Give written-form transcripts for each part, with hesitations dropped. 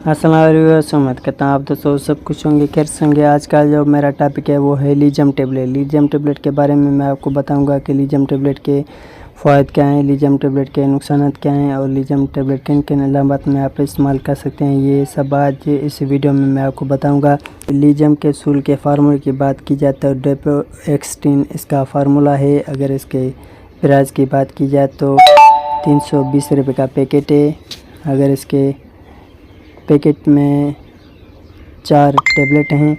अस्सलाम उम्मीद करता हूँ आप दोस्तों सब कुछ होंगे खैर संगे। आज का जो मेरा टॉपिक है वो है लीजियम टेबलेट। लीजियम टेबलेट के बारे में मैं आपको बताऊंगा कि लीजियम टेबलेट के फ़ायदे क्या हैं, लीजियम टेबलेट के नुकसान क्या हैं और लीजियम टेबलेट किन किन अलामत में आप इस्तेमाल कर सकते हैं। ये सब आज इस वीडियो में मैं आपको बताऊँगा। लीजियम के सूल के फार्मूले की बात की जाए तो डेपोएक्सटीन इसका फार्मूला है। अगर इसके प्राइस की बात की जाए तो 320 रुपये का पैकेट है। अगर इसके पैकेट में 4 टेबलेट हैं।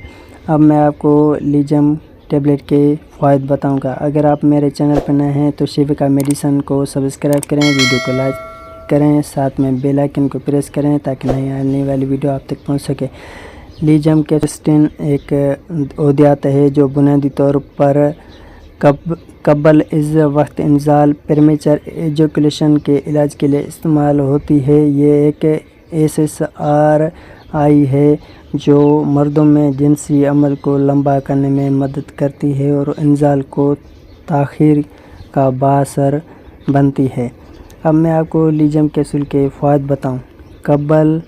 अब मैं आपको लीजियम टेबलेट के फ़ायदे बताऊंगा। अगर आप मेरे चैनल पर नए हैं तो शिविका मेडिसिन को सब्सक्राइब करें, वीडियो को लाइक करें, साथ में बेल आइकन को प्रेस करें ताकि नई आने वाली वीडियो आप तक पहुंच सके। लीजियम के स्टेन एक अद्वियात है जो बुनियादी तौर पर कब्ल इस वक्त इंजाल प्रीमेचर एजुकेशन के इलाज के लिए इस्तेमाल होती है। ये एक SSRI है जो मर्दों में जिनसी अमल को लंबा करने में मदद करती है और इंजाल को ताख़ीर का बाअसर बनती है। अब मैं आपको लीजियम कैप्सूल के फ़ायदे बताऊं। कब्ल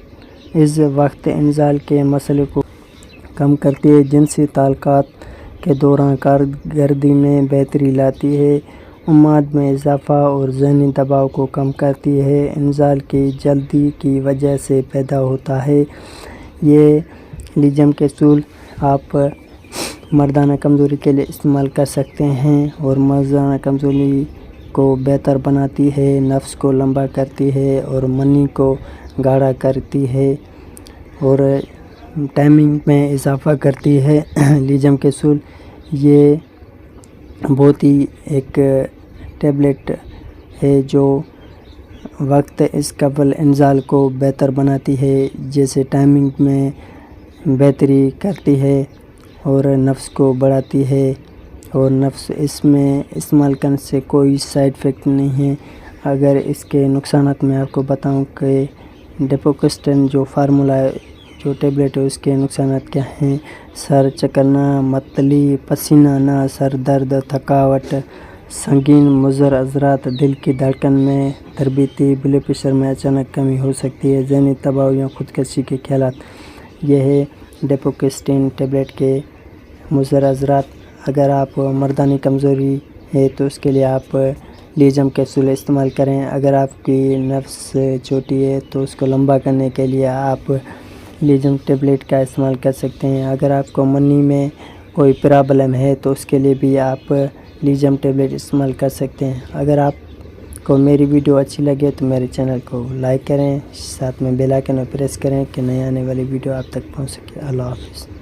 इस वक्त इंजाल के मसले को कम करती है, जिनसी ताल्लुकात के दौरान कारकर्दगी में बेहतरी लाती है, उम्माद में इजाफ़ा और ज़हनी दबाव को कम करती है, इंजाल की जल्दी की वजह से पैदा होता है। ये लीजियम कैप्सूल आप मर्दाना कमज़ोरी के लिए इस्तेमाल कर सकते हैं और मर्दाना कमज़ोरी को बेहतर बनाती है, नफ्स को लंबा करती है और मनी को गाढ़ा करती है और टाइमिंग में इजाफ़ा करती है। लीजियम कैप्सूल ये बहुत ही एक टेबलेट है जो वक्त इस कब्ल इंजाल को बेहतर बनाती है, जैसे टाइमिंग में बेहतरी करती है और नफ्स को बढ़ाती है और नफ्स इसमें इस्तेमाल करने से कोई साइड इफ़ेक्ट नहीं है। अगर इसके नुकसानात मैं आपको बताऊं कि डेपोएक्सटीन जो फार्मूला है, जो टेबलेट है, उसके नुकसानात क्या हैं। सर चकरना, मतली, पसीना आना, सर दर्द, थकावट, संगीन मुज़र अज़रात, दिल की धड़कन में तरबीती, ब्लड प्रेशर में अचानक कमी हो सकती है, ज़हनी दबाव या खुदकशी के ख्यालात। यह है डेपोएक्सटीन टेबलेट के मुज़र अज़रात। अगर आप मर्दानी कमज़ोरी है तो उसके लिए आप लीजियम कैप्सूल इस्तेमाल करें। अगर आपकी नफ्स छोटी है तो उसको लंबा करने के लिए आप लीजियम टेबलेट का इस्तेमाल कर सकते हैं। अगर आपको मनी में कोई प्रॉब्लम है तो उसके लिए भी आप लीजियम टेबलेट इस्तेमाल कर सकते हैं। अगर आपको मेरी वीडियो अच्छी लगे तो मेरे चैनल को लाइक करें, साथ में बेल आइकन प्रेस करें कि नई आने वाली वीडियो आप तक पहुंच सके। अल्लाह हाफ़िज़।